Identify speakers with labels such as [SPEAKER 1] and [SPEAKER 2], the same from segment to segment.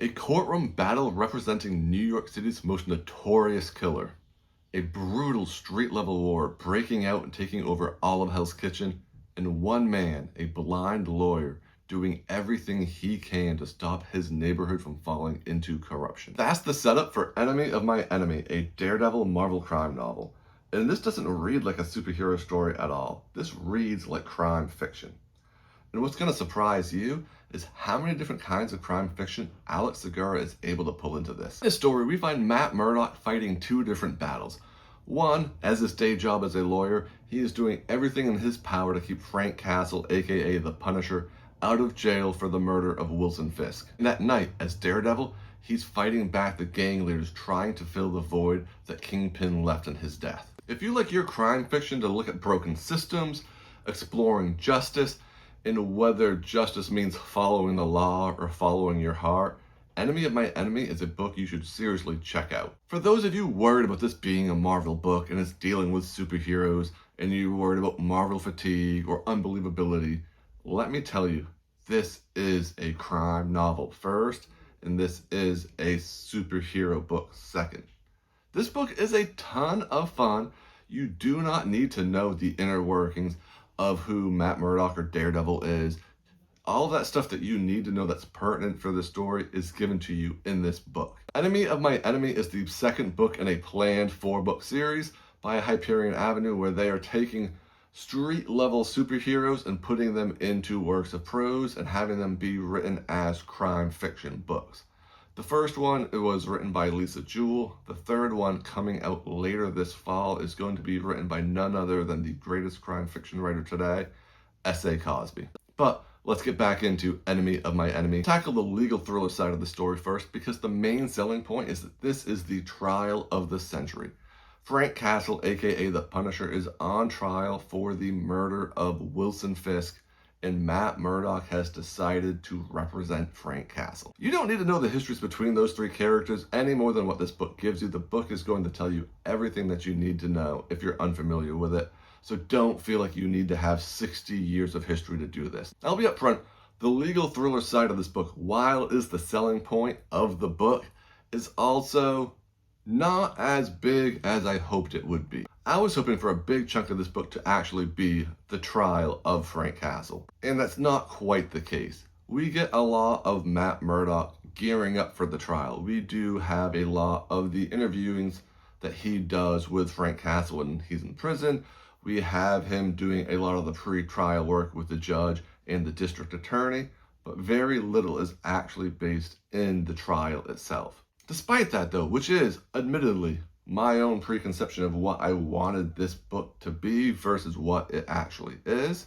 [SPEAKER 1] A courtroom battle representing New York City's most notorious killer. A brutal street-level war breaking out and taking over all of Hell's Kitchen, and one man, a blind lawyer, doing everything he can to stop his neighborhood from falling into corruption. That's the setup for Enemy of My Enemy, a Daredevil Marvel crime novel. And this doesn't read like a superhero story at all. This reads like crime fiction. And what's going to surprise you is how many different kinds of crime fiction Alex Segura is able to pull into this. In this story, we find Matt Murdock fighting two different battles. One, as his day job as a lawyer, he is doing everything in his power to keep Frank Castle, aka the Punisher, out of jail for the murder of Wilson Fisk. And at night, as Daredevil, he's fighting back the gang leaders trying to fill the void that Kingpin left in his death. If you like your crime fiction to look at broken systems, exploring justice, and whether justice means following the law or following your heart, Enemy of My Enemy is a book you should seriously check out. For those of you worried about this being a Marvel book and it's dealing with superheroes, and you're worried about Marvel fatigue or unbelievability, let me tell you, this is a crime novel first, and this is a superhero book second. This book is a ton of fun. You do not need to know the inner workings of who Matt Murdock or Daredevil is. All that stuff that you need to know that's pertinent for the story is given to you in this book. Enemy of My Enemy is the second book in a planned 4-book series by Hyperion Avenue, where they are taking street-level superheroes and putting them into works of prose and having them be written as crime fiction books. The first one was written by Lisa Jewell. The third one, coming out later this fall, is going to be written by none other than the greatest crime fiction writer today, S.A. Cosby. But let's get back into Enemy of My Enemy. Tackle the legal thriller side of the story first, because the main selling point is that this is the trial of the century. Frank Castle, aka the Punisher, is on trial for the murder of Wilson Fisk, and Matt Murdock has decided to represent Frank Castle. You don't need to know the histories between those three characters any more than what this book gives you. The book is going to tell you everything that you need to know if you're unfamiliar with it. So don't feel like you need to have 60 years of history to do this. I'll be upfront, the legal thriller side of this book, while it is the selling point of the book, is also not as big as I hoped it would be. I was hoping for a big chunk of this book to actually be the trial of Frank Castle, and that's not quite the case. We get a lot of Matt Murdock gearing up for the trial. We do have a lot of the interviewings that he does with Frank Castle when he's in prison. We have him doing a lot of the pre-trial work with the judge and the district attorney, but very little is actually based in the trial itself. Despite that though, which is admittedly my own preconception of what I wanted this book to be versus what it actually is,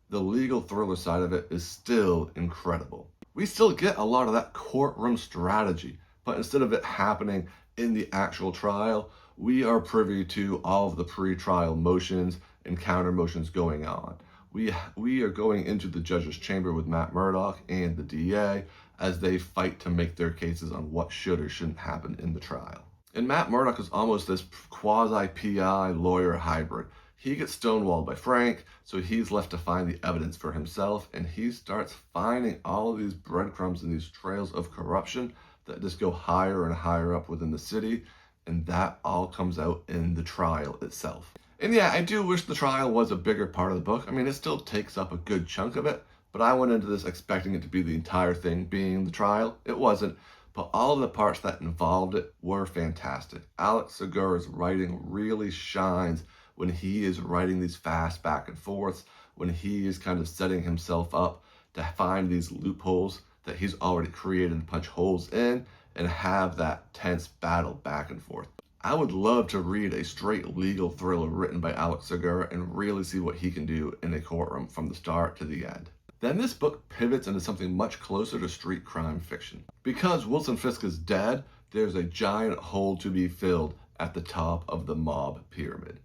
[SPEAKER 1] the legal thriller side of it is still incredible. We still get a lot of that courtroom strategy, but instead of it happening in the actual trial, we are privy to all of the pre-trial motions and counter motions going on. We are going into the judge's chamber with Matt Murdock and the DA as they fight to make their cases on what should or shouldn't happen in the trial. And Matt Murdock is almost this quasi-PI lawyer hybrid. He gets stonewalled by Frank, so he's left to find the evidence for himself, and he starts finding all of these breadcrumbs and these trails of corruption that just go higher and higher up within the city, and that all comes out in the trial itself. And yeah, I do wish the trial was a bigger part of the book. I mean, it still takes up a good chunk of it, but I went into this expecting it to be the entire thing being the trial. It wasn't, but all of the parts that involved it were fantastic. Alex Segura's writing really shines when he is writing these fast back and forths, when he is kind of setting himself up to find these loopholes that he's already created and punch holes in and have that tense battle back and forth. I would love to read a straight legal thriller written by Alex Segura and really see what he can do in a courtroom from the start to the end. Then this book pivots into something much closer to street crime fiction. Because Wilson Fisk is dead, there's a giant hole to be filled at the top of the mob pyramid.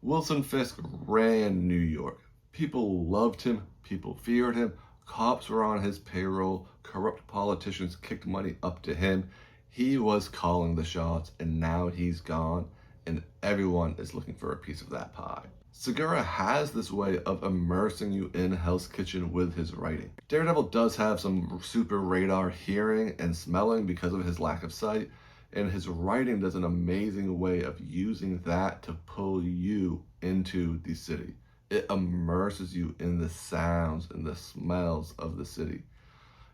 [SPEAKER 1] Wilson Fisk ran New York. People loved him, people feared him, cops were on his payroll, corrupt politicians kicked money up to him. He was calling the shots, and now he's gone, and everyone is looking for a piece of that pie. Segura has this way of immersing you in Hell's Kitchen with his writing. Daredevil does have some super radar hearing and smelling because of his lack of sight, and his writing does an amazing way of using that to pull you into the city. It immerses you in the sounds and the smells of the city.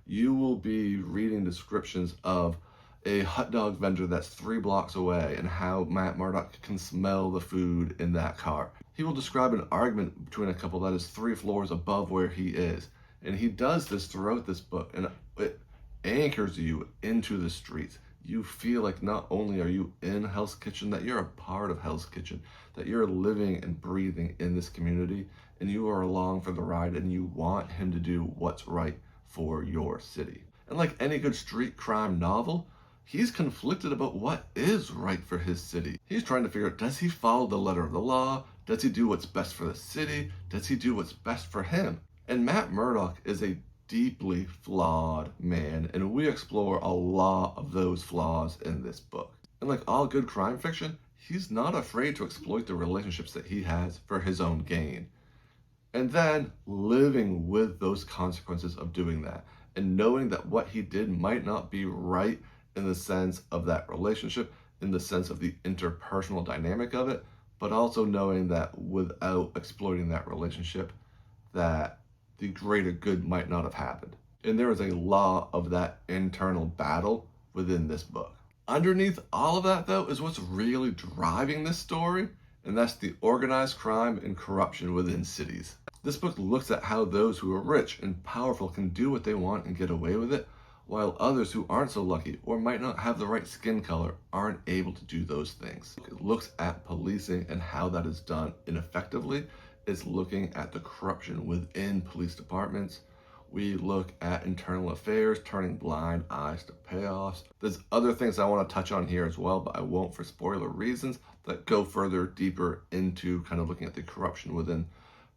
[SPEAKER 1] You will be reading descriptions of a hot dog vendor that's 3 blocks away and how Matt Murdock can smell the food in that car. He will describe an argument between a couple that is 3 floors above where he is. And he does this throughout this book, and it anchors you into the streets. You feel like not only are you in Hell's Kitchen, that you're a part of Hell's Kitchen, that you're living and breathing in this community, and you are along for the ride, and you want him to do what's right for your city. And like any good street crime novel, he's conflicted about what is right for his city. He's trying to figure out, does he follow the letter of the law? Does he do what's best for the city? Does he do what's best for him? And Matt Murdock is a deeply flawed man, and we explore a lot of those flaws in this book. And like all good crime fiction, he's not afraid to exploit the relationships that he has for his own gain. And then living with those consequences of doing that, and knowing that what he did might not be right in the sense of that relationship, in the sense of the interpersonal dynamic of it, but also knowing that without exploiting that relationship, that the greater good might not have happened. And there is a lot of that internal battle within this book. Underneath all of that, though, is what's really driving this story, and that's the organized crime and corruption within cities. This book looks at how those who are rich and powerful can do what they want and get away with it, while others who aren't so lucky or might not have the right skin color aren't able to do those things. It looks at policing and how that is done ineffectively. It's looking at the corruption within police departments. We look at internal affairs, turning blind eyes to payoffs. There's other things I want to touch on here as well, but I won't for spoiler reasons, that go further deeper into kind of looking at the corruption within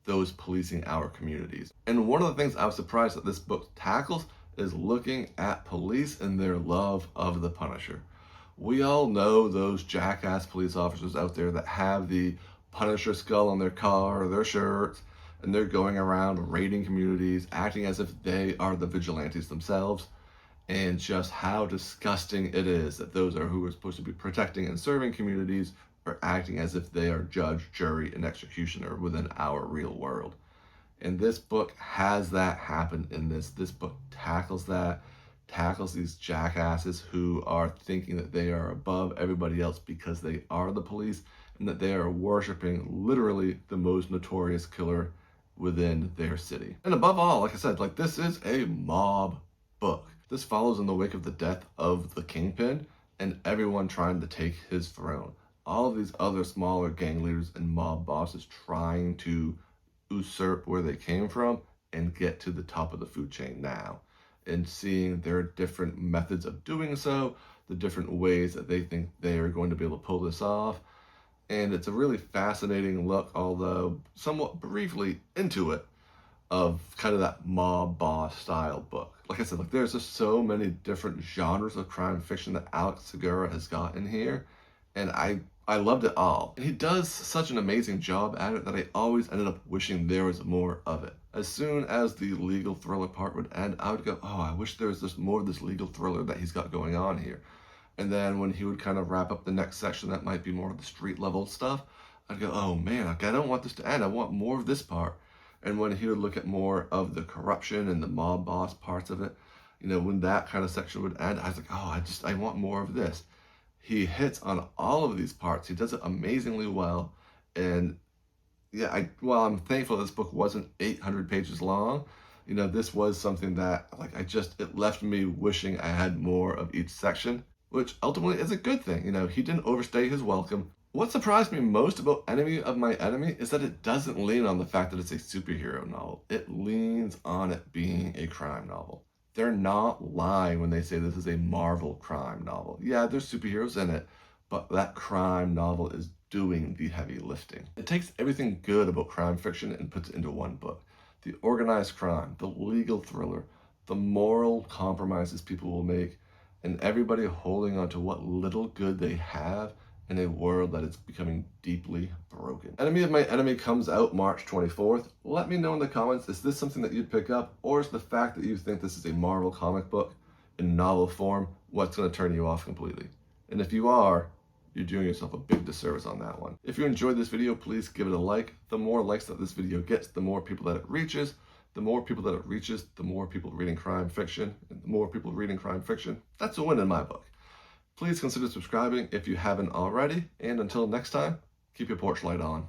[SPEAKER 1] those policing our communities. And one of the things I was surprised that this book tackles is looking at police and their love of the Punisher. We all know those jackass police officers out there that have the Punisher skull on their car or their shirts, and they're going around raiding communities, acting as if they are the vigilantes themselves, and just how disgusting it is that those are who are supposed to be protecting and serving communities are acting as if they are judge, jury, and executioner within our real world. And this book has that happen in this. This book tackles that, tackles these jackasses who are thinking that they are above everybody else because they are the police, and that they are worshiping literally the most notorious killer within their city. And above all, like I said, like this is a mob book. This follows in the wake of the death of the Kingpin and everyone trying to take his throne. All of these other smaller gang leaders and mob bosses trying to usurp where they came from and get to the top of the food chain now, and seeing their different methods of doing so, the different ways that they think they are going to be able to pull this off. And it's a really fascinating look, although somewhat briefly into it, of kind of that mob boss style book. Like I said, like there's just so many different genres of crime fiction that Alex Segura has got in here, and I loved it all. And he does such an amazing job at it that I always ended up wishing there was more of it. As soon as the legal thriller part would end, I would go, oh, I wish there was just more of this legal thriller that he's got going on here. And then when he would kind of wrap up the next section that might be more of the street level stuff, I'd go, oh man, like, I don't want this to end. I want more of this part. And when he would look at more of the corruption and the mob boss parts of it, you know, when that kind of section would end, I was like, oh, I want more of this. He hits on all of these parts. He does it amazingly well. And yeah, while I'm thankful this book wasn't 800 pages long, you know, this was something that it left me wishing I had more of each section, which ultimately is a good thing. You know, he didn't overstay his welcome. What surprised me most about Enemy of My Enemy is that it doesn't lean on the fact that it's a superhero novel. It leans on it being a crime novel. They're not lying when they say this is a Marvel crime novel. Yeah, there's superheroes in it, but that crime novel is doing the heavy lifting. It takes everything good about crime fiction and puts it into one book. The organized crime, the legal thriller, the moral compromises people will make, and everybody holding on to what little good they have in a world that is becoming deeply broken. Enemy of My Enemy comes out March 24th. Let me know in the comments, is this something that you'd pick up, or is the fact that you think this is a Marvel comic book in novel form what's going to turn you off completely? And if you are, you're doing yourself a big disservice on that one. If you enjoyed this video, please give it a like. The more likes that this video gets, the more people that it reaches. The more people that it reaches, the more people reading crime fiction. And the more people reading crime fiction, that's a win in my book. Please consider subscribing if you haven't already. And until next time, keep your porch light on.